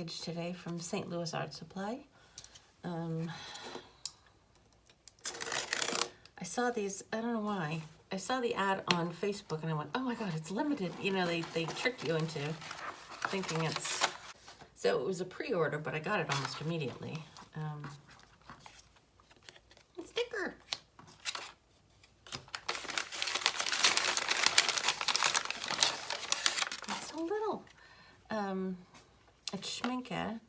package today from St. Louis Art Supply. I saw these, I don't know why. I saw the ad on Facebook and I went, oh my God, it's limited. You know, they trick you into thinking it's, so it was a pre-order, but I got it almost immediately. A sticker. It's so little. It's Schmincke,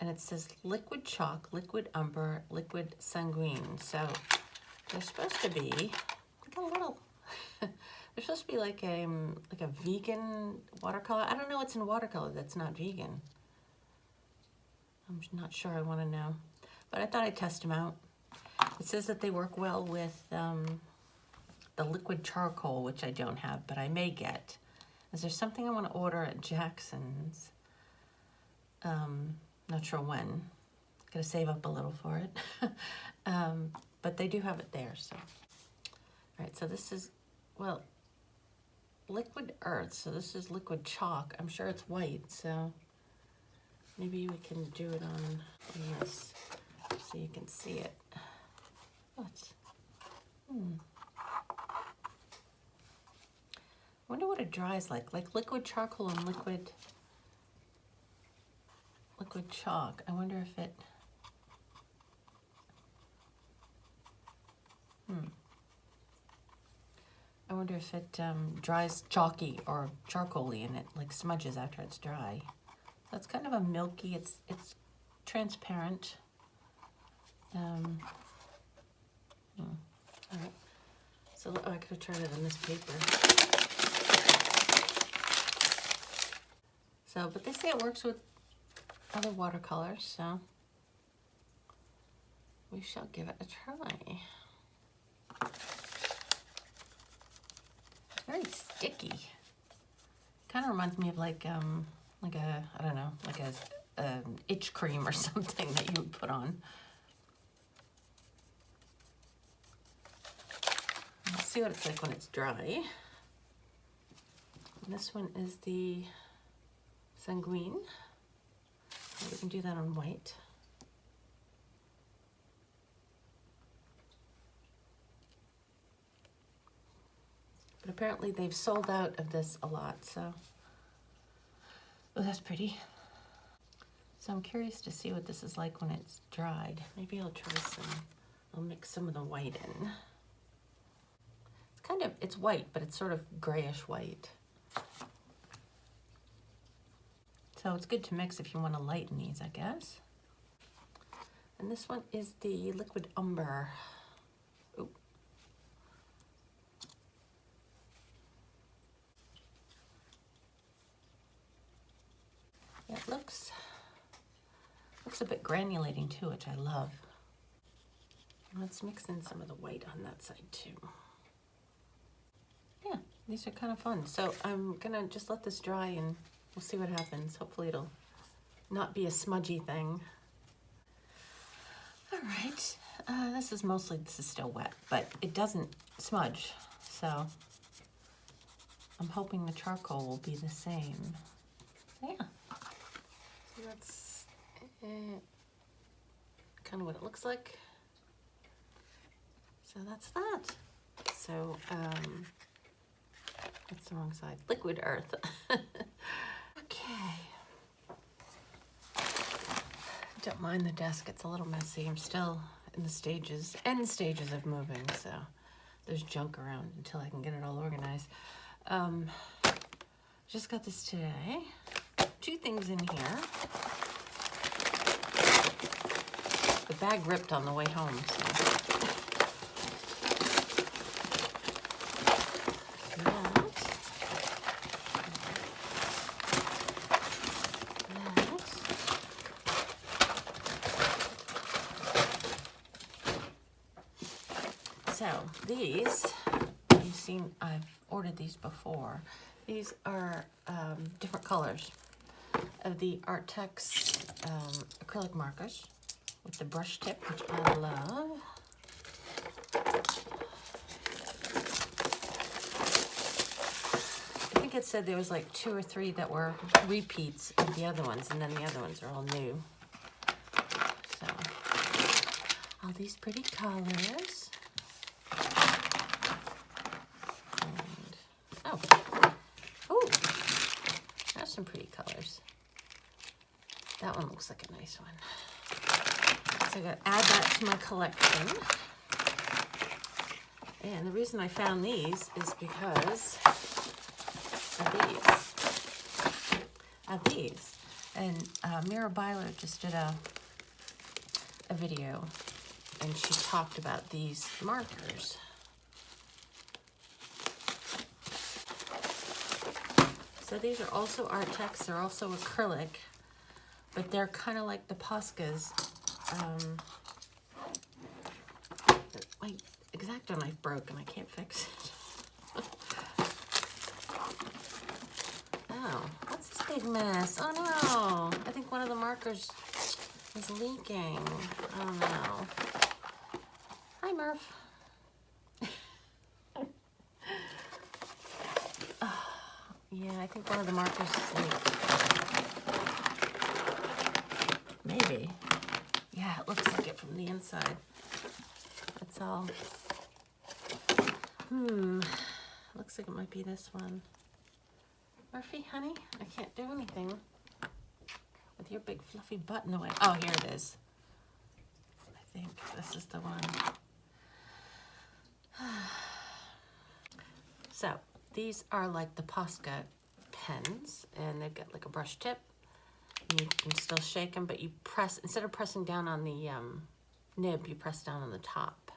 and it says liquid chalk, liquid umber, liquid sanguine. So they're supposed to be like a little. They're supposed to be like a vegan watercolor. I don't know what's in watercolor that's not vegan. I'm not sure. I want to know, but I thought I'd test them out. It says that they work well with the liquid charcoal, which I don't have, but I may get. Is there something I want to order at Jackson's? Not sure when. Gotta save up a little for it. But they do have it there, so. All right, so this is, well, liquid earth. So this is liquid chalk. I'm sure it's white, so maybe we can do it on this so you can see it. Oh, it's, I wonder what it dries like liquid charcoal and liquid chalk. I wonder if it, I wonder if it dries chalky or charcoaly and it like smudges after it's dry. So it's kind of a milky, it's transparent. All right. So I could have tried it on this paper. So, but they say it works with other watercolors, so we shall give it a try. It's very sticky. Kind of reminds me of like a, I don't know, like a itch cream or something that you would put on. Let's see what it's like when it's dry. And this one is the sanguine. We can do that on white. But apparently they've sold out of this a lot, so. Oh, that's pretty. So I'm curious to see what this is like when it's dried. Maybe I'll try I'll mix some of the white in. It's kind of, it's white, but it's sort of grayish white. So it's good to mix if you want to lighten these, I guess. And this one is the liquid umber. Ooh. Yeah, it looks a bit granulating too, which I love. Let's mix in some of the white on that side too. Yeah, these are kind of fun. So I'm gonna just let this dry and we'll see what happens. Hopefully it'll not be a smudgy thing. All right, this is still wet, but it doesn't smudge. So I'm hoping the charcoal will be the same. So yeah, so that's kind of what it looks like. So that's that. So, that's the wrong side. Liquid earth. Okay. Don't mind the desk, it's a little messy. I'm still in the end stages of moving, so there's junk around until I can get it all organized. Just got this today. 2 things in here. The bag ripped on the way home, so. So these, you've seen, I've ordered these before. These are different colors of the Artex acrylic markers with the brush tip, which I love. I think it said there was like 2 or 3 that were repeats of the other ones, and then the other ones are all new. So, all these pretty colors. And, oh, there's some pretty colors. That one looks like a nice one. So I gotta add that to my collection. And the reason I found these is because of these. And Mira Byler just did a video, and she talked about these markers. So these are also Artex, they're also acrylic, but they're kind of like the Poscas. My X-Acto knife broke and I can't fix it. Oh, what's this big mess? Oh no, I think one of the markers is leaking. Oh no. Hi, Murph. Yeah, I think one of the markers is leaked. Maybe. Yeah, it looks like it from the inside. That's all. Looks like it might be this one. Murphy, honey, I can't do anything with your big fluffy butt in the way. Oh, here it is. I think this is the one. So, these are like the Posca pens, and they've got like a brush tip. And you can still shake them, but you press, instead of pressing down on the nib, you press down on the top.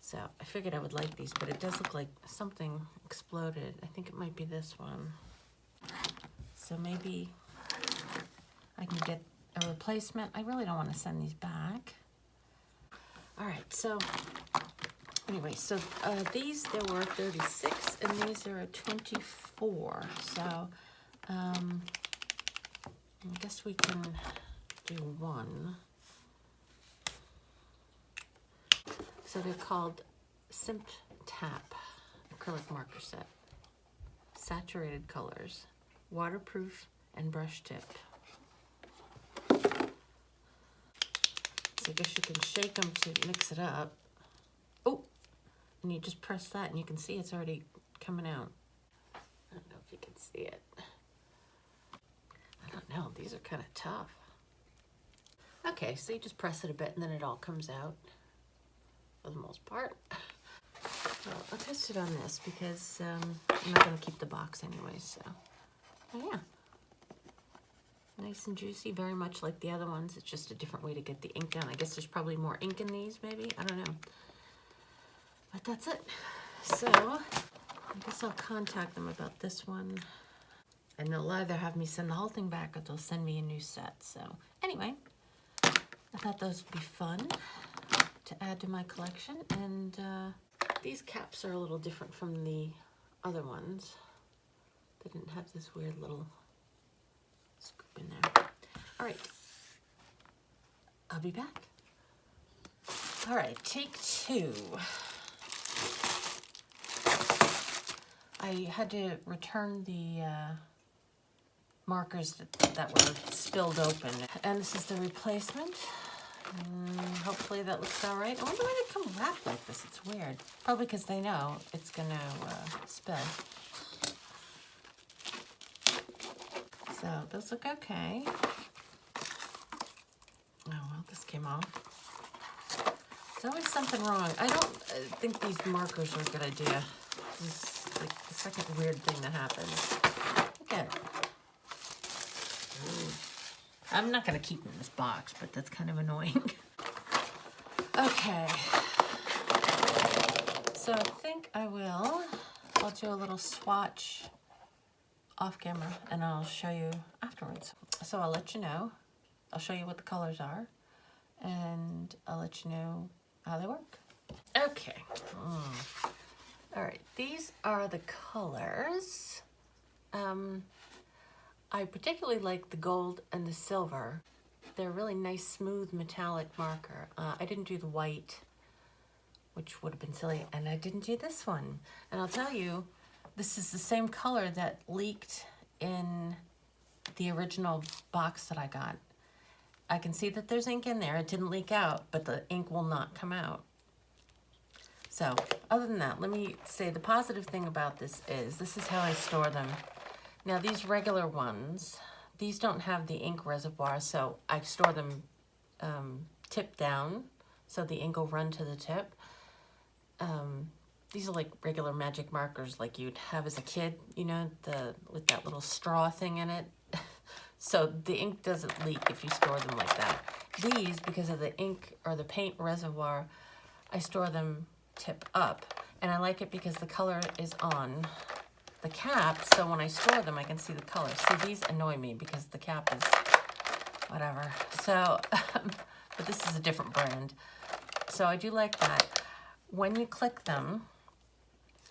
So I figured I would like these, but it does look like something exploded. I think it might be this one. So maybe I can get a replacement. I really don't want to send these back. All right, so anyway, so these, there were 36, and these are 24. So I guess we can do one. So they're called Simp Tap acrylic marker set. Saturated colors, waterproof, and brush tip. So I guess you can shake them to mix it up. Oh, and you just press that and you can see it's already coming out. I don't know if you can see it. I don't know, these are kind of tough. Okay, so you just press it a bit and then it all comes out. For the most part. Well, I'll test it on this because I'm not going to keep the box anyway, so. Oh yeah. Nice and juicy, very much like the other ones. It's just a different way to get the ink down. I guess there's probably more ink in these, maybe. I don't know. But that's it. So, I guess I'll contact them about this one. And they'll either have me send the whole thing back or they'll send me a new set. So, anyway, I thought those would be fun to add to my collection, and these caps are a little different from the other ones. They didn't have this weird little scoop in there. All right, I'll be back. All right, take 2. I had to return the markers that were spilled open, and this is the replacement. Hopefully that looks all right. I wonder why they come wrapped like this. It's weird. Probably because they know it's going to spill. So those look okay. Oh, well, this came off. There's always something wrong. I don't think these markers are a good idea. This is like the second weird thing that happens. Look at it. I'm not going to keep them in this box, but that's kind of annoying. Okay. So I think I'll do a little swatch off camera and I'll show you afterwards. So I'll let you know. I'll show you what the colors are and I'll let you know how they work. Okay. All right, these are the colors. I particularly like the gold and the silver. They're a really nice, smooth, metallic marker. I didn't do the white, which would have been silly, and I didn't do this one. And I'll tell you, this is the same color that leaked in the original box that I got. I can see that there's ink in there. It didn't leak out, but the ink will not come out. So other than that, let me say the positive thing about this is how I store them. Now these regular ones, these don't have the ink reservoir, so I store them tip down, so the ink will run to the tip. These are like regular magic markers like you'd have as a kid, you know, with that little straw thing in it. So the ink doesn't leak if you store them like that. These, because of the ink or the paint reservoir, I store them tip up. And I like it because the color is on the cap, so when I store them, I can see the color. See, these annoy me because the cap is whatever. So, but this is a different brand. So I do like that. When you click them,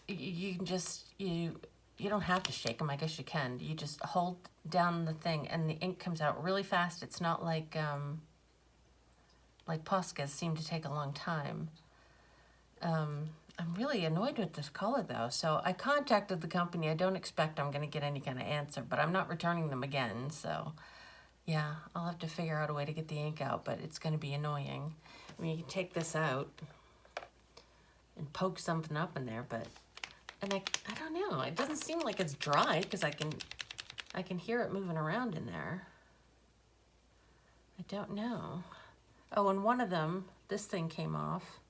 you can just, you don't have to shake them. I guess you can. You just hold down the thing and the ink comes out really fast. It's not like Poscas seem to take a long time. I'm really annoyed with this color though. So I contacted the company. I don't expect I'm going to get any kind of answer, but I'm not returning them again. So yeah, I'll have to figure out a way to get the ink out, but it's going to be annoying. I mean, you can take this out and poke something up in there, but, and I don't know. It doesn't seem like it's dry because I can hear it moving around in there. I don't know. Oh, and one of them, this thing came off.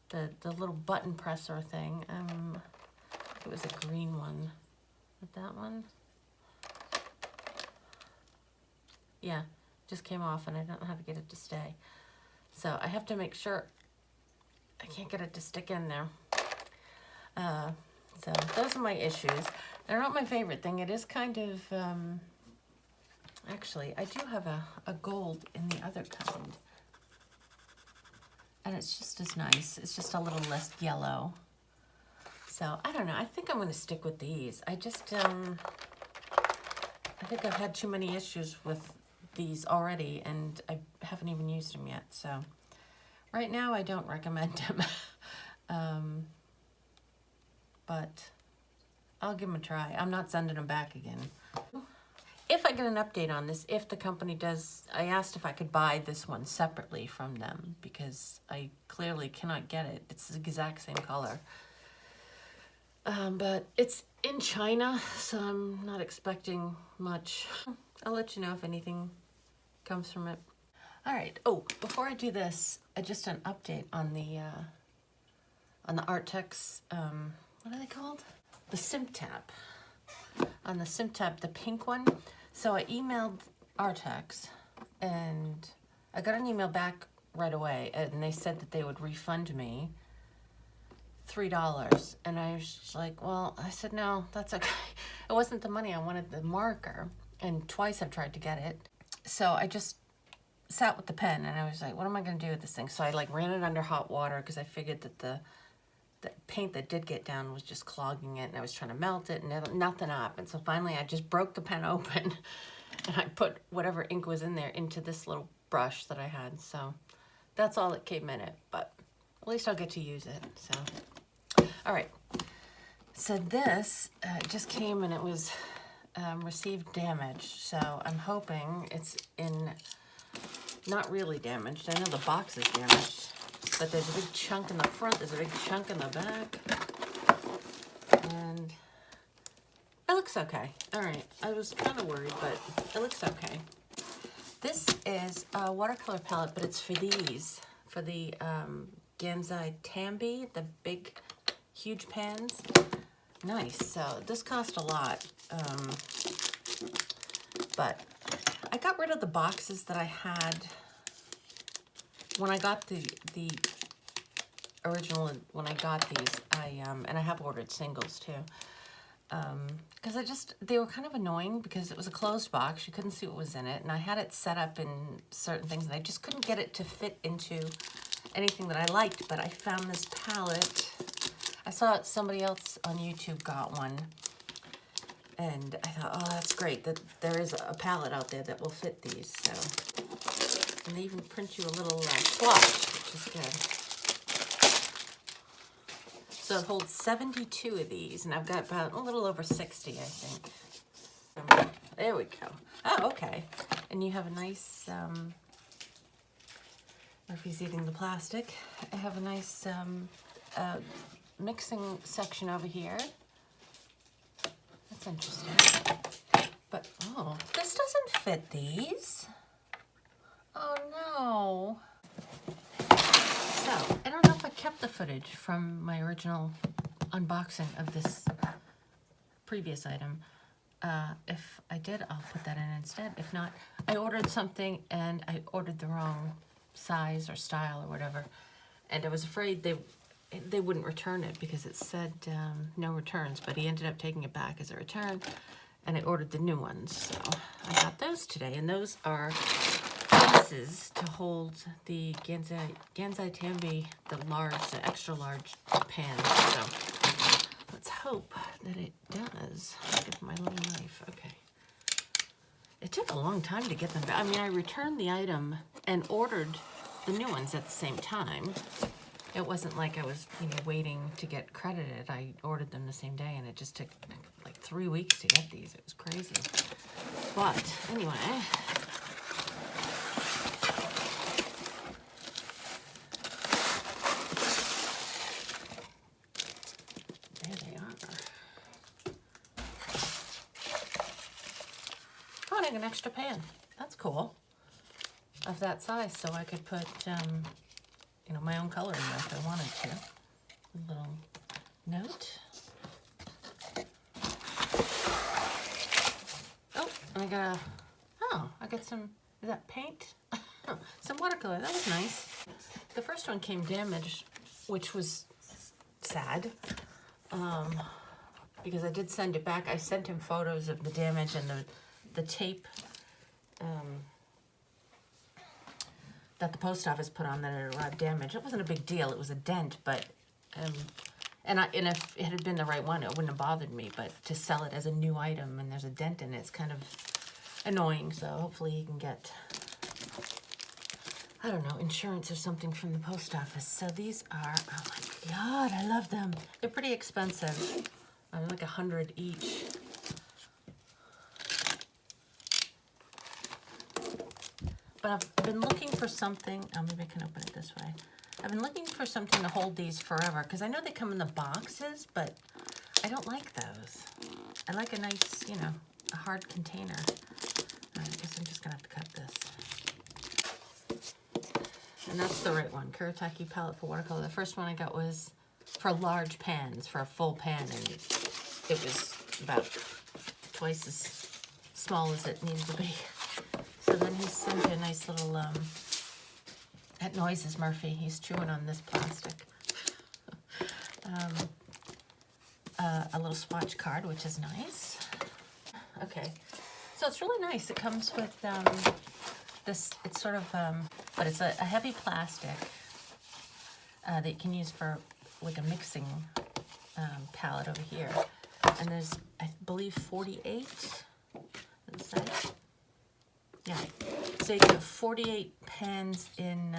The little button presser thing. It was a green one. With that one? Yeah, just came off and I don't know how to get it to stay. So I have to make sure I can't get it to stick in there. So those are my issues. They're not my favorite thing. It is kind of, actually, I do have a gold in the other kind. And it's just as nice. It's just a little less yellow. So, I don't know. I think I'm going to stick with these. I just, I think I've had too many issues with these already, and I haven't even used them yet. So, right now, I don't recommend them. But I'll give them a try. I'm not sending them back again. If I get an update on this, if the company does, I asked if I could buy this one separately from them because I clearly cannot get it. It's the exact same color. But it's in China, so I'm not expecting much. I'll let you know if anything comes from it. All right. Oh, before I do this, just an update on the Artex, what are they called? The SimTap. On the SimTap, the pink one. So I emailed Artex and I got an email back right away and they said that they would refund me $3. And I was just like, well, I said, no, that's okay. It wasn't the money. I wanted the marker. And twice I've tried to get it. So I just sat with the pen and I was like, what am I going to do with this thing? So I like ran it under hot water because I figured that the paint that did get down was just clogging it and I was trying to melt it and nothing up. And so finally I just broke the pen open and I put whatever ink was in there into this little brush that I had. So that's all that came in it, but at least I'll get to use it. So, all right. So this just came and it was received damaged. So I'm hoping it's in, not really damaged. I know the box is damaged. But there's a big chunk in the front, there's a big chunk in the back. And it looks okay. All right, I was kind of worried, but it looks okay. This is a watercolor palette, but it's for these, for the Gansai Tambi, the big, huge pans. Nice, so this cost a lot. But I got rid of the boxes that I had when I got the original, when I got these, and I have ordered singles too, because they were kind of annoying because it was a closed box. You couldn't see what was in it, and I had it set up in certain things, and I just couldn't get it to fit into anything that I liked, but I found this palette. I saw somebody else on YouTube got one, and I thought, oh, that's great, that there is a palette out there that will fit these, so. And they even print you a little swatch, which is good. So it holds 72 of these, and I've got about a little over 60, I think. There we go. Oh, okay. And you have a nice, Murphy's eating the plastic. I have a nice mixing section over here. That's interesting. But, oh, this doesn't fit these. Oh, no. So, I don't know if I kept the footage from my original unboxing of this previous item. If I did, I'll put that in instead. If not, I ordered something and I ordered the wrong size or style or whatever. And I was afraid they wouldn't return it because it said no returns, but he ended up taking it back as a return, and I ordered the new ones. So I got those today, and those are cases to hold the Gansai Tambi, the extra large pan. So let's hope that it does. Get my little knife. Okay. It took a long time to get them back. I mean, I returned the item and ordered the new ones at the same time. It wasn't like I was, waiting to get credited. I ordered them the same day, and it just took like 3 weeks to get these. It was crazy. But anyway. There they are. Oh, an extra pan. That's cool. Of that size, so I could put, my own color in there if I wanted to. A little note. Oh, and I got some, is that paint? Some watercolor, that was nice. The first one came damaged, which was sad, because I did send it back. I sent him photos of the damage and the tape that the post office put on that it arrived damaged. It wasn't a big deal. It was a dent, but and if it had been the right one, it wouldn't have bothered me. But to sell it as a new item and there's a dent in it, it's kind of annoying. So hopefully he can get, I don't know, insurance or something from the post office. So these are, oh my God, I love them. They're pretty expensive. Like $100 each. But I've been looking for something, maybe I can open it this way. I've been looking for something to hold these forever, because I know they come in the boxes, but I don't like those. I like a nice, a hard container. I guess I'm just gonna have to cut this. And that's the right one, Kuretake palette for watercolor. The first one I got was for large pans, for a full pan, and it was about twice as small as it needed to be. So then he sent a nice little, that noise is Murphy. He's chewing on this plastic. A little swatch card, which is nice. Okay, so it's really nice. It comes with this, it's sort of, but it's a heavy plastic that you can use for like a mixing palette over here. And there's, I believe, 48. What is that? Yeah, so you have 48 pans in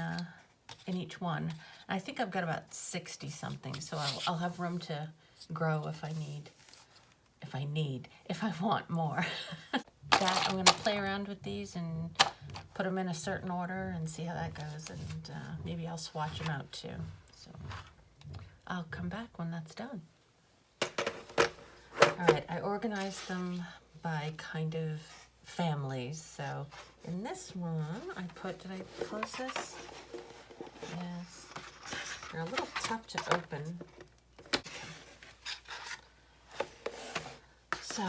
each one. I think I've got about 60 something, so I'll have room to grow if I want more. I'm gonna play around with these and put them in a certain order and see how that goes, and maybe I'll swatch them out too. So I'll come back when that's done. All right, I organized them by kind of families. So in this one, I put, did I close this? Yes. They're a little tough to open. So,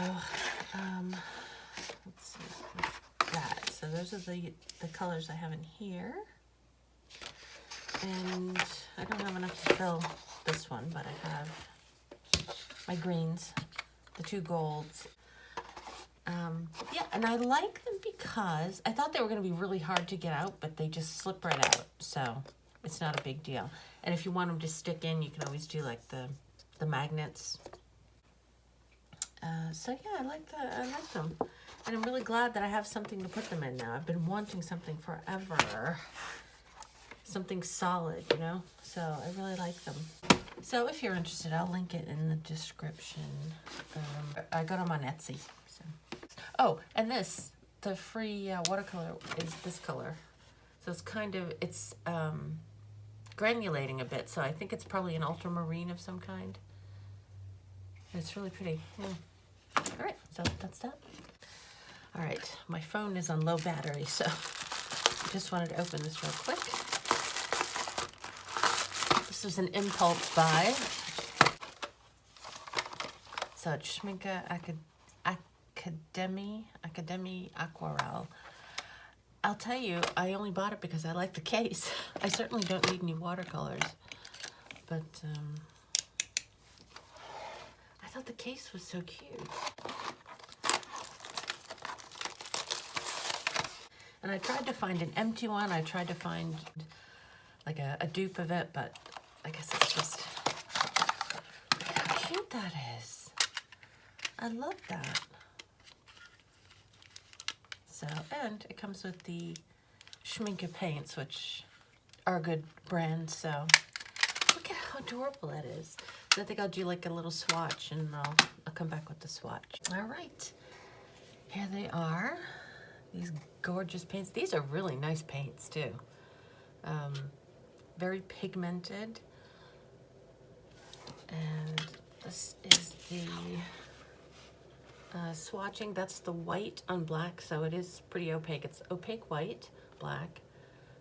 let's see, that. So those are the colors I have in here. And I don't have enough to fill this one, but I have my greens, the two golds. Yeah, and I like them because I thought they were going to be really hard to get out, but they just slip right out, so it's not a big deal. And if you want them to stick in, you can always do like the magnets. So yeah, I like them, and I'm really glad that I have something to put them in now. I've been wanting something forever, something solid, so I really like them. So if you're interested, I'll link it in the description. I got them on Etsy. So. Oh, and this, the free watercolor is this color. So it's kind of, it's granulating a bit. So I think it's probably an ultramarine of some kind. It's really pretty. Yeah. All right, so that's that. All right, my phone is on low battery, so I just wanted to open this real quick. This is an impulse buy. So it's Schmincke Academy Aquarelle. I'll tell you, I only bought it because I like the case. I certainly don't need any watercolors, but I thought the case was so cute. And I tried to find an empty one. I tried to find like a dupe of it, but I guess it's just, look how cute that is. I love that. So, and it comes with the Schmincke paints, which are a good brand, so look at how adorable that is. So I think I'll do like a little swatch, and I'll come back with the swatch. All right, here they are. These gorgeous paints. These are really nice paints too. Very pigmented. And this is the swatching. That's the white on black, so it is pretty opaque. It's opaque white, black,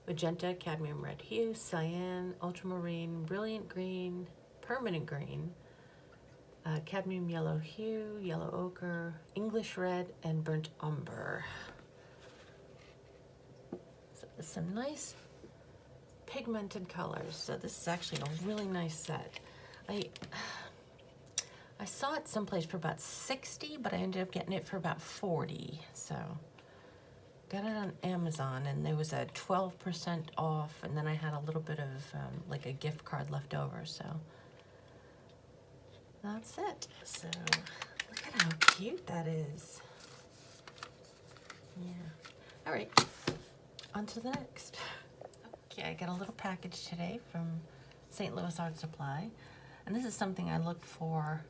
magenta, cadmium red hue, cyan, ultramarine, brilliant green, permanent green, cadmium yellow hue, yellow ochre, English red, and burnt umber. Some nice pigmented colors. So this is actually a really nice set. I saw it someplace for about 60, but I ended up getting it for about 40. So got it on Amazon, and there was a 12% off, and then I had a little bit of like a gift card left over. So that's it. So look at how cute that is. Yeah. All right. On to the next. Okay, I got a little package today from St. Louis Art Supply. And this is something I looked for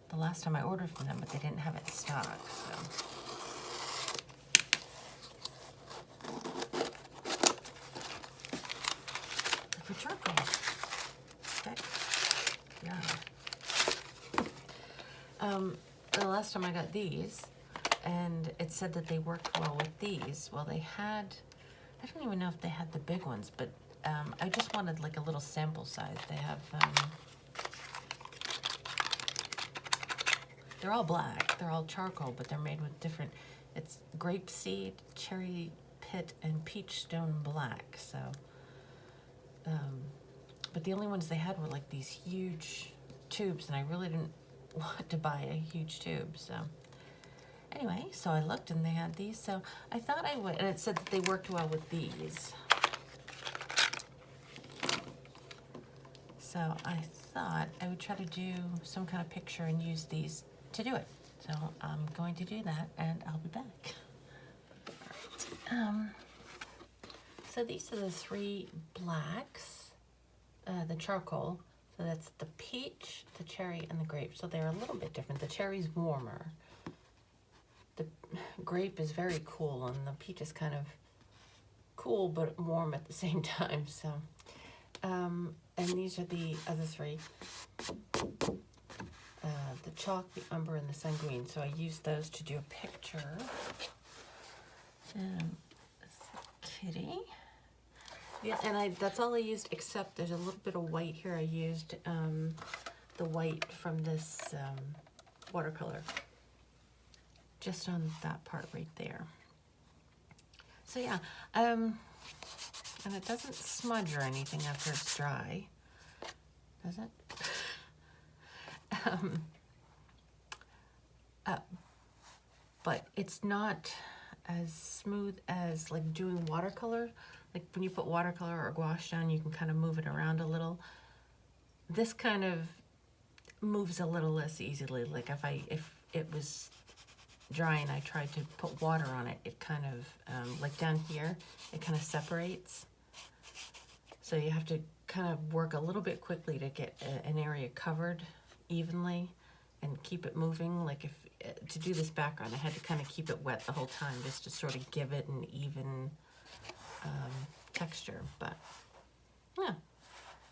the last time I ordered from them, but they didn't have it in stock, so. Liquid charcoal. Okay. Yeah. The last time I got these, and it said that they worked well with these. Well, they had, I don't even know if they had the big ones, but I just wanted like a little sample size. They have, they're all black, they're all charcoal, but they're made with different, it's grapeseed, cherry pit, and peach stone black, so. But the only ones they had were like these huge tubes, and I really didn't want to buy a huge tube, so. Anyway, so I looked and they had these, so I thought I would, and it said that they worked well with these. So I thought I would try to do some kind of picture and use these to do it. So I'm going to do that, and I'll be back. So these are the three blacks, the charcoal. So that's the peach, the cherry, and the grape. So they're a little bit different. The cherry's warmer. The grape is very cool, and the peach is kind of cool but warm at the same time. So, and these are the other three. The chalk, the umber, and the sanguine. So I used those to do a picture. Kitty. Yeah, and that's all I used, except there's a little bit of white here. I used the white from this watercolor. Just on that part right there. So yeah, and it doesn't smudge or anything after it's dry, does it? But it's not as smooth as like doing watercolor. Like when you put watercolor or gouache down, you can kind of move it around a little. This kind of moves a little less easily. Like if it was dry and I tried to put water on it, it kind of, like down here, it kind of separates. So you have to kind of work a little bit quickly to get an area covered evenly and keep it moving. Like if to do this background, I had to kind of keep it wet the whole time just to sort of give it an even texture. But yeah,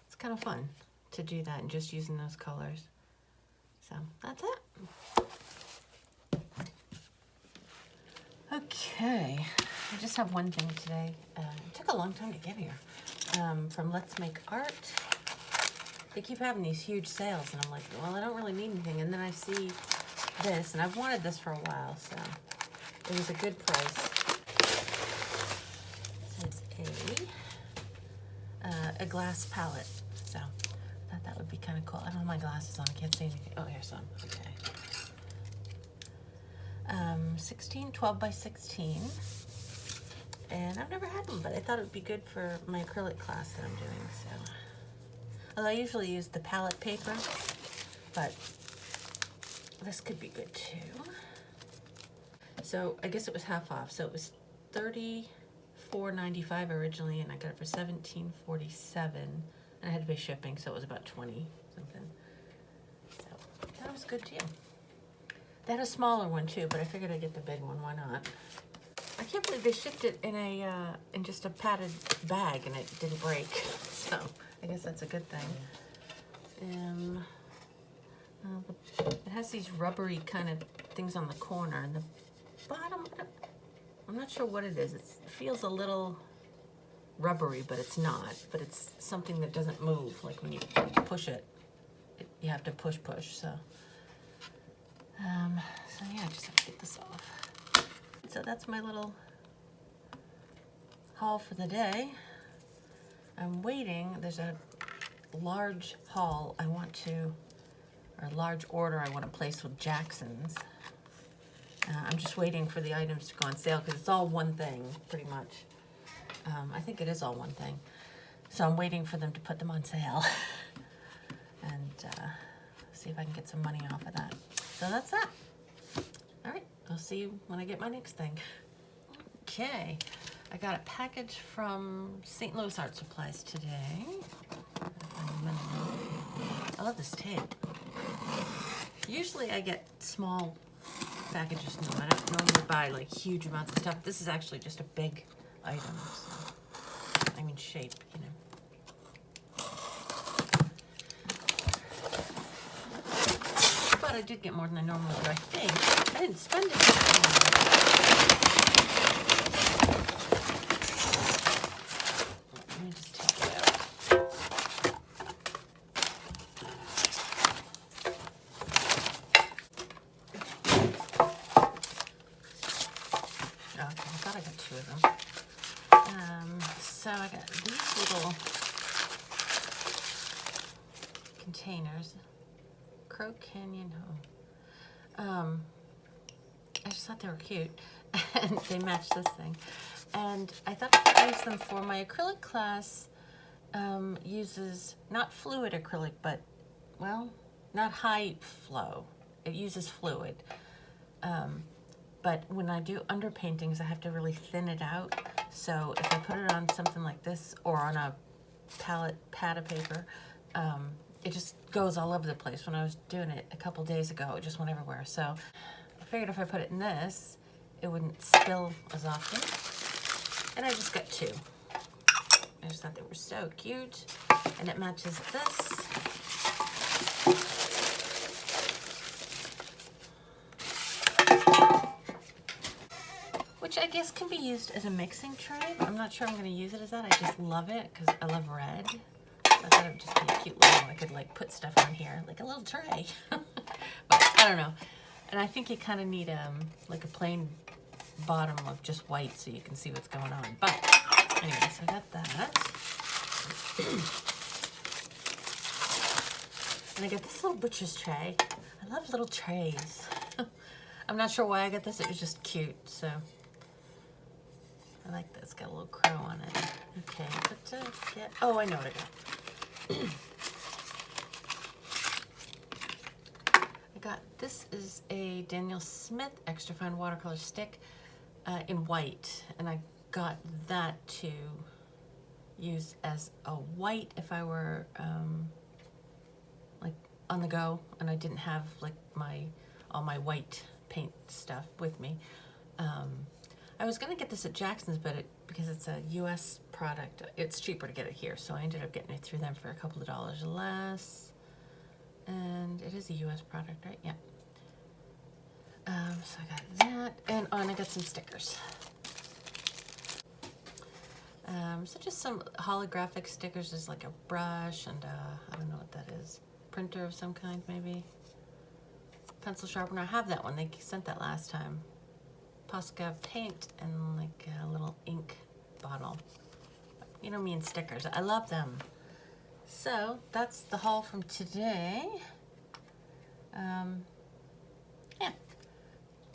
it's kind of fun to do that and just using those colors. So that's it. Okay, I just have one thing today. It took a long time to get here. From Let's Make Art. They keep having these huge sales, and I'm like, well, I don't really need anything. And then I see this, and I've wanted this for a while, so it was a good price. So it's a glass palette. So I thought that would be kind of cool. I don't have my glasses on. I can't see anything. Oh, here's some. Okay. 12 by 16. And I've never had them, but I thought it would be good for my acrylic class that I'm doing. So, although I usually use the palette paper, but this could be good too. So I guess it was half off. So it was $34.95 originally, and I got it for $17.47, and I had to pay shipping, so it was about 20 something. So that was a good deal. They had a smaller one too, but I figured I'd get the big one. Why not? I can't believe they shipped it in in just a padded bag and it didn't break. So I guess that's a good thing. It has these rubbery kind of things on the corner, and the bottom, I'm not sure what it is. It feels a little rubbery, but it's not. But it's something that doesn't move. Like when you push it, you have to push. So yeah, I just have to get this off. So that's my little haul for the day. I'm waiting. There's a large haul I want to, or a large order I want to place with Jackson's. I'm just waiting for the items to go on sale because it's all one thing, pretty much. I think it is all one thing. So I'm waiting for them to put them on sale and see if I can get some money off of that. So that's that. All right, I'll see you when I get my next thing. Okay, I got a package from St. Louis Art Supplies today. I love this tape. Usually I get small packages. No, I don't normally buy like huge amounts of stuff. This is actually just a big item. So, I mean shape, you know. But I did get more than I normally do, I think. I didn't spend it. Let me just take it out. Okay, I thought I got 2 of them. So I got these little containers. Crow Canyon Home. I just thought they were cute, and they match this thing. And I thought I could use them for my acrylic class. Uses not fluid acrylic, but, well, not high flow. It uses fluid. But when I do underpaintings, I have to really thin it out. So if I put it on something like this or on a pad of paper, it just goes all over the place. When I was doing it a couple days ago, it just went everywhere. So I figured if I put it in this, it wouldn't spill as often. And I just got 2. I just thought they were so cute. And it matches this. Which I guess can be used as a mixing tray. I'm not sure I'm going to use it as that. I just love it because I love red. I thought it would just be a cute little, I could like put stuff on here, like a little tray. But I don't know. And I think you kind of need like a plain bottom of just white so you can see what's going on. But anyway, so I got that. And I got this little butcher's tray. I love little trays. I'm not sure why I got this. It was just cute, so I like that. It's got a little crow on it. Okay, what to get? Oh, I know what I got. I got, this is a Daniel Smith extra fine watercolor stick in white, and I got that to use as a white if I were like on the go and I didn't have like all my white paint stuff with me. I was gonna get this at Jackson's, but because it's a US product, it's cheaper to get it here, so I ended up getting it through them for a couple of dollars less. And it is a US product, right? Yeah. So I got that, and I got some stickers. So just some holographic stickers. There's like a brush and I don't know what that is. Printer of some kind, maybe. Pencil sharpener. I have that one. They sent that last time. Posca paint and like a little ink bottle. You know me and stickers. I love them. So that's the haul from today. Yeah.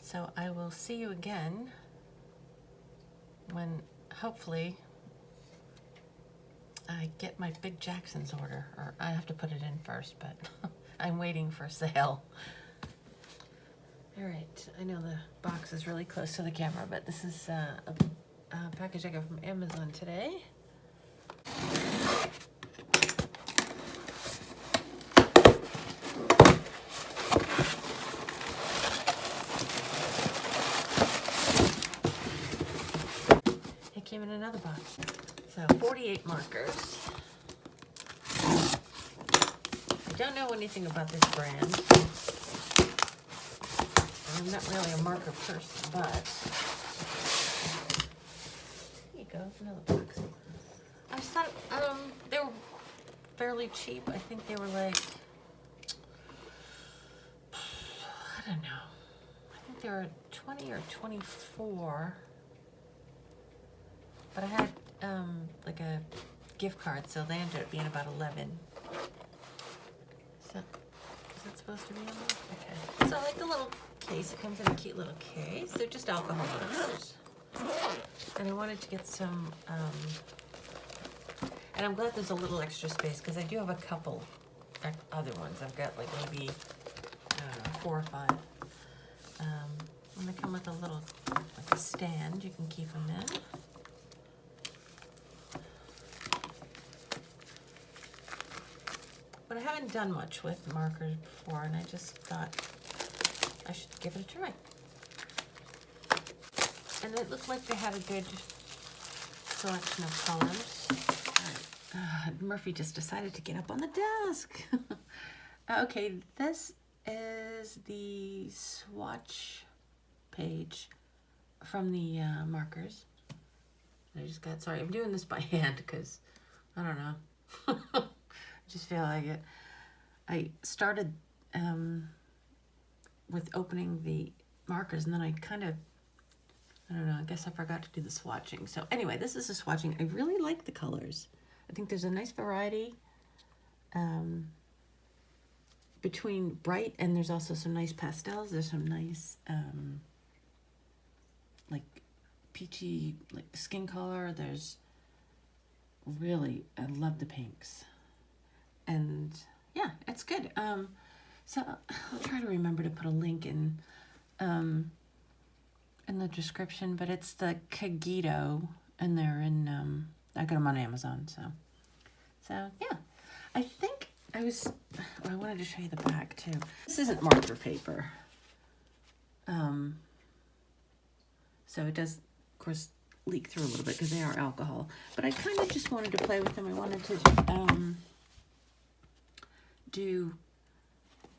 So I will see you again when hopefully I get my big Jackson's order, or I have to put it in first, but I'm waiting for sale. All right, I know the box is really close to the camera, but this is a package I got from Amazon today. It came in another box. So 48 markers. I don't know anything about this brand. I'm not really a marker person, but here you go, another box. I thought they were fairly cheap. I think they were like, I don't know. I think they were 20 or 24. But I had like a gift card, so they ended up being about 11. So, is that supposed to be in there? Okay. So I like the little case. It comes in a cute little case. They're just alcohol markers. And I wanted to get some, and I'm glad there's a little extra space because I do have a couple other ones. I've got like maybe, I don't know, 4 or 5. And they come with a little, like a stand. You can keep them in. But I haven't done much with markers before, and I just thought I should give it a try. And it looked like they had a good selection of colors. Murphy just decided to get up on the desk. Okay, this is the swatch page from the markers. I just got, sorry, I'm doing this by hand because I don't know. I just feel like it. I started with opening the markers, and then I kind of, I don't know, I guess I forgot to do the swatching. So anyway, this is the swatching. I really like the colors. I think there's a nice variety between bright, and there's also some nice pastels. There's some nice like peachy like skin color. There's really, I love the pinks. And yeah, it's good. So I'll try to remember to put a link in the description, but it's the Kagito, and they're in, I got them on Amazon, so yeah. I think I wanted to show you the back too. This isn't marker paper. So it does, of course, leak through a little bit because they are alcohol, but I kind of just wanted to play with them. I wanted to do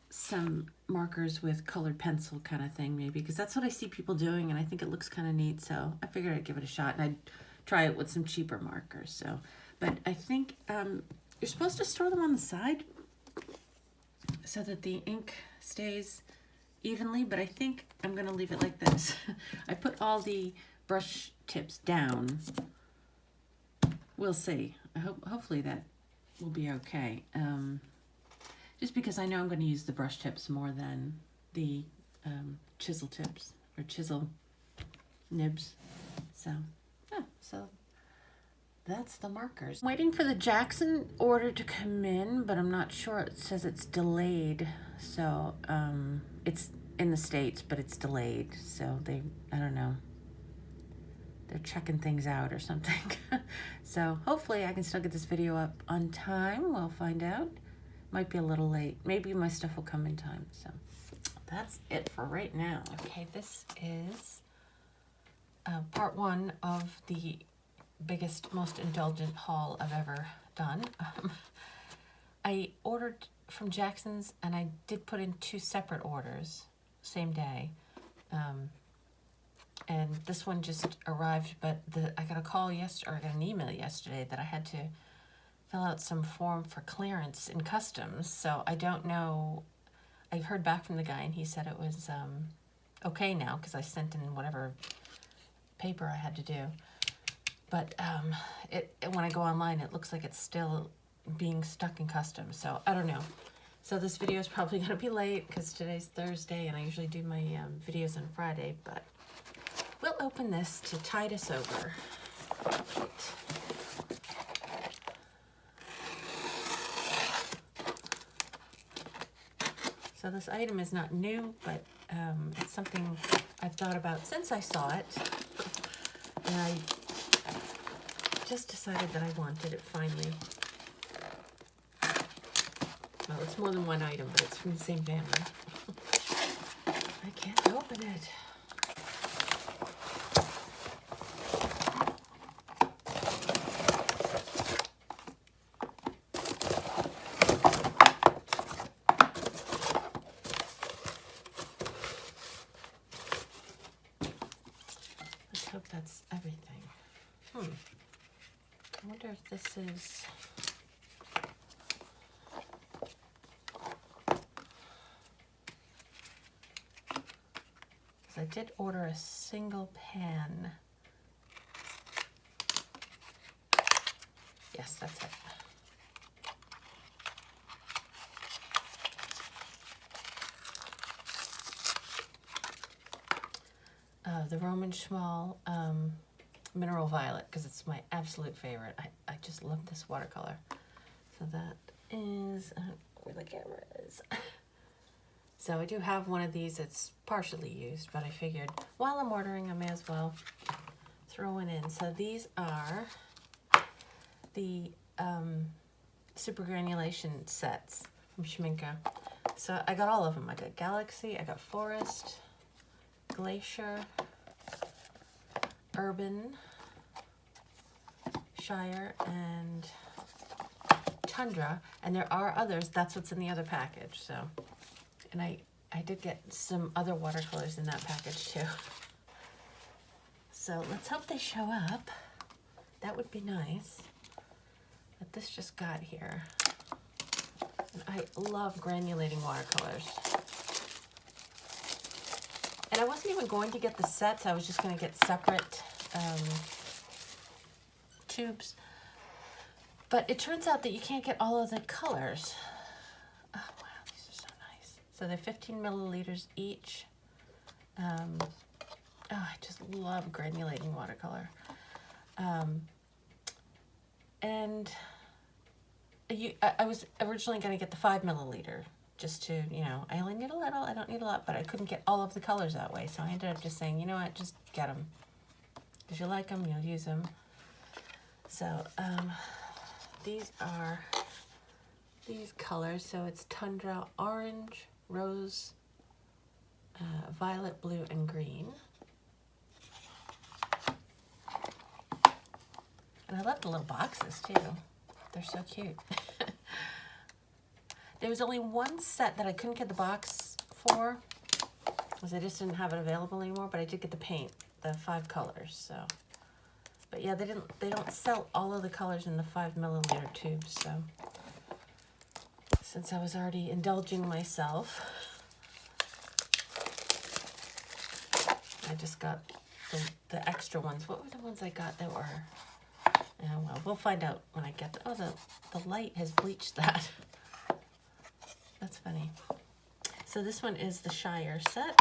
some markers with colored pencil kind of thing, maybe, because that's what I see people doing, and I think it looks kind of neat, so I figured I'd give it a shot, and I'd try it with some cheaper markers. So, but I think you're supposed to store them on the side so that the ink stays evenly, but I think I'm going to leave it like this. I put all the brush tips down. We'll see. Hopefully that will be okay. Just because I know I'm going to use the brush tips more than the chisel tips or chisel nibs. So, yeah, so that's the markers. I'm waiting for the Jackson order to come in, but I'm not sure. It says it's delayed. So, it's in the States, but it's delayed. So I don't know. they're checking things out or something. So hopefully I can still get this video up on time. We'll find out. Might be a little late. Maybe my stuff will come in time. So that's it for right now. Okay, this is part one of the biggest, most indulgent haul I've ever done. I ordered from Jackson's and I did put in 2 separate orders, same day. And this one just arrived, but I got a call yesterday, or I got an email yesterday that I had to fill out some form for clearance in customs. So I don't know. I heard back from the guy and he said it was okay now because I sent in whatever paper I had to do. But when I go online, it looks like it's still being stuck in customs. So I don't know. So this video is probably going to be late because today's Thursday and I usually do my videos on Friday, but we'll open this to tide us over. So this item is not new, but it's something I've thought about since I saw it. And I just decided that I wanted it finally. Well, it's more than one item, but it's from the same family. I can't open it. Let's hope that's everything. I wonder if this is... I did order a single pan. Yes, that's it. The Roman Schmal Mineral Violet, because it's my absolute favorite. I just love this watercolor. So that is where the camera is. So I do have one of these that's partially used, but I figured while I'm ordering, I may as well throw it in. So these are the super granulation sets from Schmincke. So I got all of them. I got Galaxy, I got Forest, Glacier, Urban, Shire, and Tundra. And there are others. That's what's in the other package. So. And I did get some other watercolors in that package too. So let's hope they show up. That would be nice. But this just got here. And I love granulating watercolors. And I wasn't even going to get the sets. I was just going to get separate tubes. But it turns out that you can't get all of the colors. So they're 15 milliliters each. I just love granulating watercolor. And I was originally going to get the 5 milliliter just to, you know, I only need a little, I don't need a lot, but I couldn't get all of the colors that way. So I ended up just saying, you know what, just get them. Because you like them, you'll use them. So these are these colors. So it's Tundra Orange, Rose, Violet, Blue, and Green. And I love the little boxes too. They're so cute. There was only one set that I couldn't get the box for, because I just didn't have it available anymore, but I did get the paint, the 5 colors, so. But yeah, they don't sell all of the colors in the 5 milliliter tubes, so. Since I was already indulging myself, I just got the extra ones. What were the ones I got that were, oh well, we'll find out when I get, oh, the light has bleached that. That's funny. So this one is the Shire set.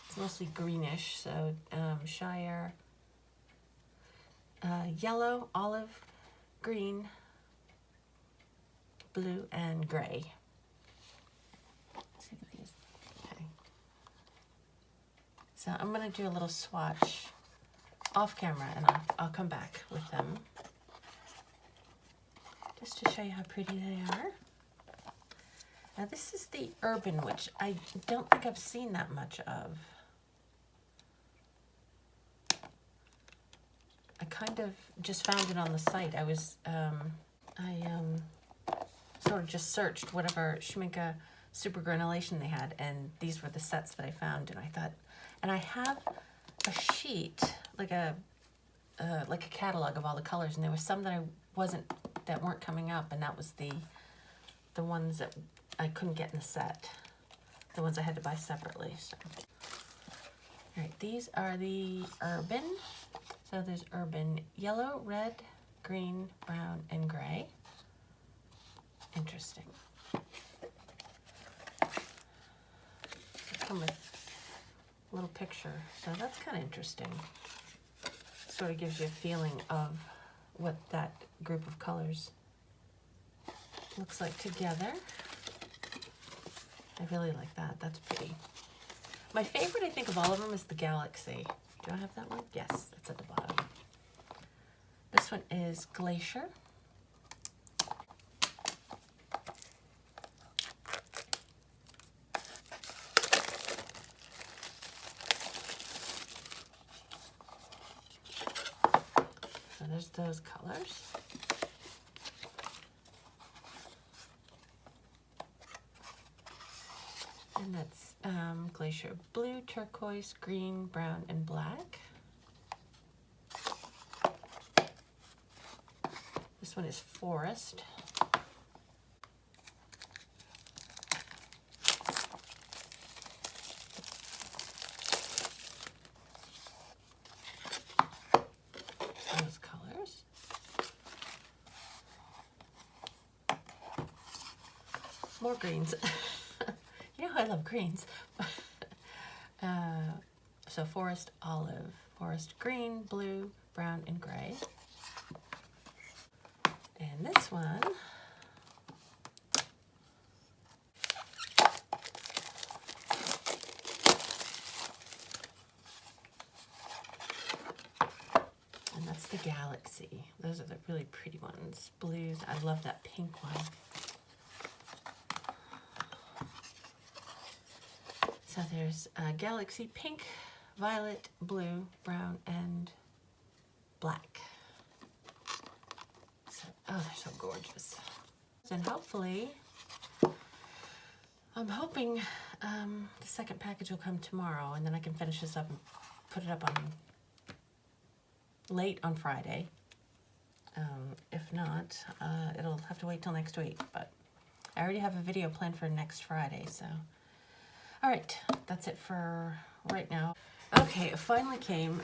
It's mostly greenish, so Shire, yellow, olive, green, blue, and gray. Let's see what these, okay. So I'm gonna do a little swatch off camera and I'll come back with them just to show you how pretty they are. Now this is the Urban, which I don't think I've seen that much of. I kind of just found it on the site. I sort of just searched whatever Schmincke super granulation they had, and these were the sets that I found, and I thought, and I have a sheet, like a catalog of all the colors, and there was some that weren't coming up, and that was the ones that I couldn't get in the set, the ones I had to buy separately. So. All right, these are the Urban. So there's Urban yellow, red, green, brown, and gray. Interesting. They come with a little picture, so that's kind of interesting. Sort of gives you a feeling of what that group of colors looks like together. I really like that. That's pretty. My favorite, I think, of all of them is the Galaxy. Do I have that one? Yes, it's at the bottom. This one is Glacier. So there's those colors. And that's Glacier blue, turquoise, green, brown, and black. This one is Forest. Those colors. More greens. You know I love greens. So Forest Olive, Forest Green, Blue, Brown, and Gray. And this one and that's the Galaxy. Those are the really pretty ones. Blues, I love that pink one. So there's Galaxy pink, violet, blue, brown, and black. So, oh, they're so gorgeous. And hopefully, I'm hoping the second package will come tomorrow, and then I can finish this up and put it up on late on Friday. If not, it'll have to wait till next week, but I already have a video planned for next Friday, so. All right, that's it for right now. Okay, it finally came.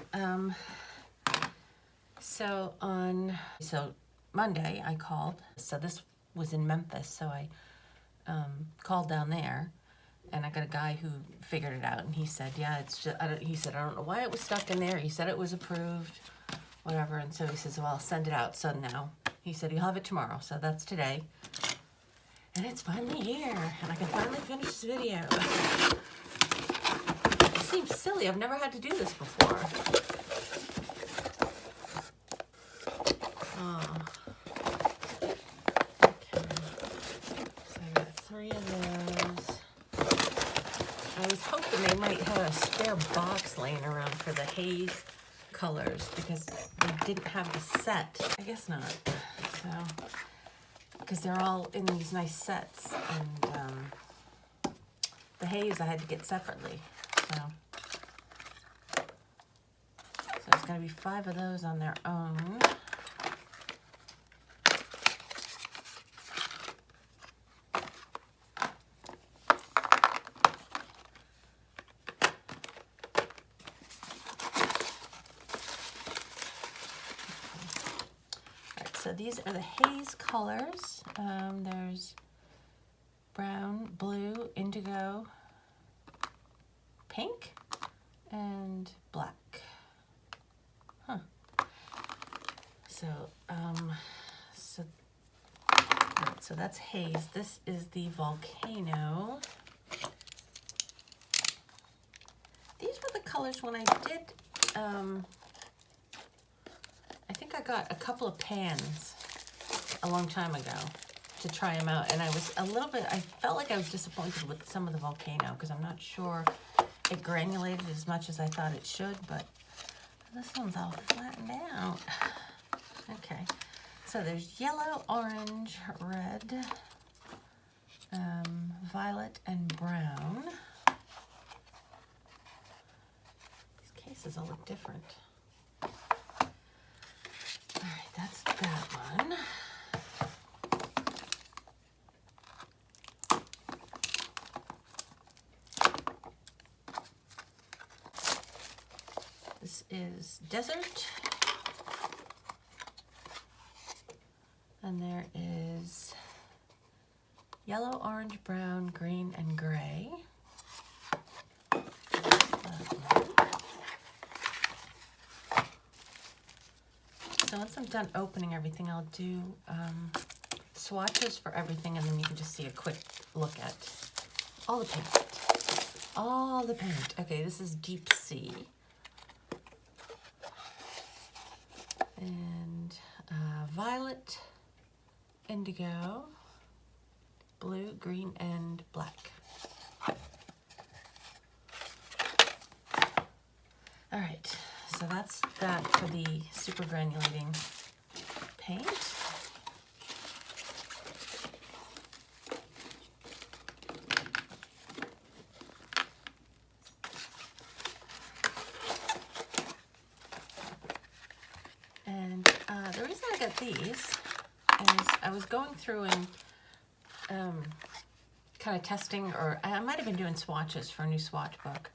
So Monday I called. So this was in Memphis, so I called down there, and I got a guy who figured it out, and he said, yeah, it's just, he said, I don't know why it was stuck in there. He said it was approved, whatever, and so he says, well, I'll send it out. So now, he said, you'll have it tomorrow, so that's today. And it's finally here, and I can finally finish this video. It seems silly, I've never had to do this before. Oh. Okay. So I got 3 of those. I was hoping they might have a spare box laying around for the haze colors, because they didn't have the set. I guess not. So, because they're all in these nice sets, and the haze I had to get separately. So there's going to be 5 of those on their own. So these are the haze colors. There's brown, blue, indigo, pink, and black. Huh. So, so that's haze. This is the volcano. These were the colors when I did think I got a couple of pans a long time ago to try them out, and I was a little bit, I felt like I was disappointed with some of the volcano because I'm not sure it granulated as much as I thought it should, but this one's all flattened out. Okay, so there's yellow, orange, red, violet, and brown. These cases all look different. All right, that's that one. This is desert. And there is yellow, orange, brown, green, and gray. So once I'm done opening everything, I'll do swatches for everything, and then you can just see a quick look at all the paint. All the paint. Okay, this is Deep Sea. And violet, indigo, blue, green, and black. All right, so that's that for the super granulating paint. And the reason I got these is I was going through and kind of testing, or I might have been doing swatches for a new swatch book.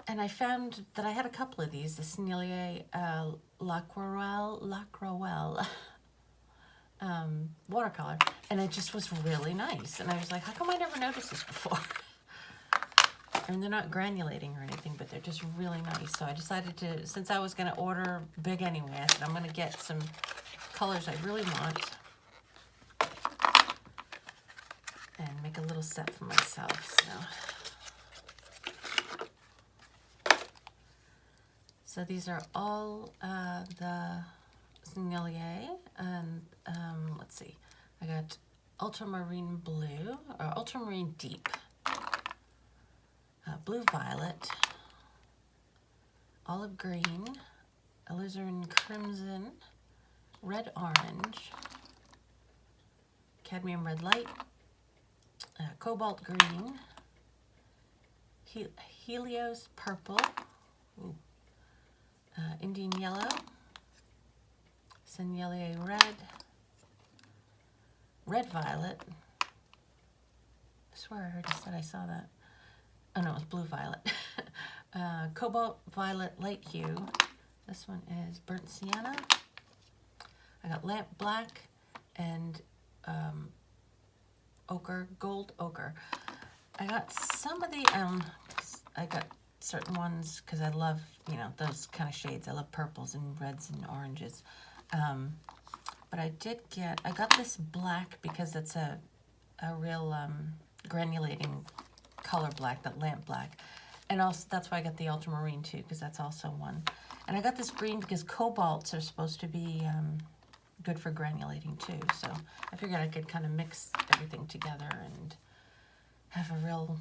And I found that I had a couple of these, the Sennelier L'Aquarelle watercolor, and it just was really nice. And I was like, how come I never noticed this before? And they're not granulating or anything, but they're just really nice. So I decided to, since I was going to order big anyway, I said I'm going to get some colors I really want and make a little set for myself. So these are all the Sennelier, and let's see, I got ultramarine blue, or ultramarine deep, blue violet, olive green, alizarin crimson, red orange, cadmium red light, cobalt green, Helios purple, ooh, Indian yellow, Sennelier red, red violet. I swear I heard you said I saw that. Oh no, it was blue violet. Cobalt violet light hue. This one is burnt sienna. I got lamp black and ochre, gold ochre. I got some of the, I got certain ones because I love, you know, those kind of shades. I love purples and reds and oranges. But I did get, I got this black because it's a real granulating color black, that lamp black. And also that's why I got the ultramarine too, because that's also one. And I got this green because cobalts are supposed to be good for granulating too. So I figured I could kind of mix everything together and have a real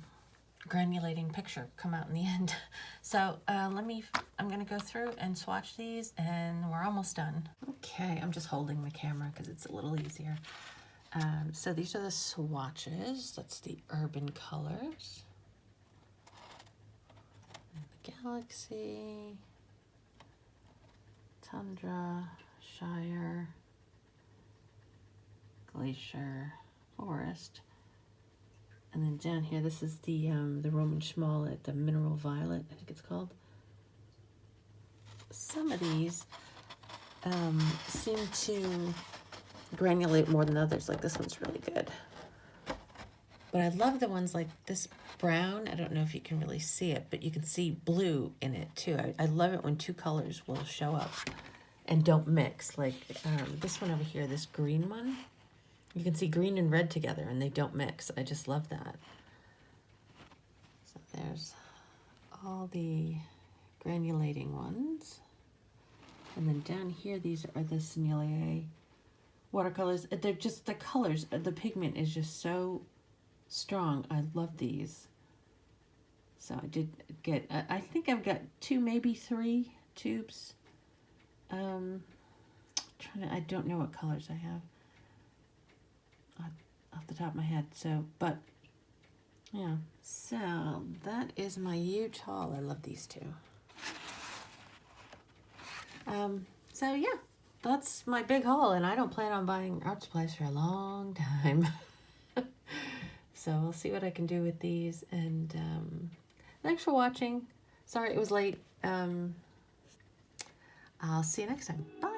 granulating picture come out in the end. So I'm gonna go through and swatch these, and we're almost done. Okay, I'm just holding the camera because it's a little easier. So these are the swatches. That's the urban colors. The Galaxy, Tundra, Shire, Glacier, Forest. And then down here, this is the Roman Schmallet, the Mineral Violet, I think it's called. Some of these seem to granulate more than others. Like this one's really good. But I love the ones like this brown. I don't know if you can really see it, but you can see blue in it too. I love it when two colors will show up and don't mix. Like this one over here, this green one. You can see green and red together and they don't mix. I just love that. So there's all the granulating ones. And then down here, these are the Sennelier watercolors. They're just, the colors, the pigment is just so strong. I love these. So I did get, I think I've got 2, maybe 3 tubes. I don't know what colors I have off the top of my head. So, but yeah. So that is my huge haul. I love these two. So yeah, that's my big haul, and I don't plan on buying art supplies for a long time. So we'll see what I can do with these, and thanks for watching. Sorry it was late. I'll see you next time. Bye.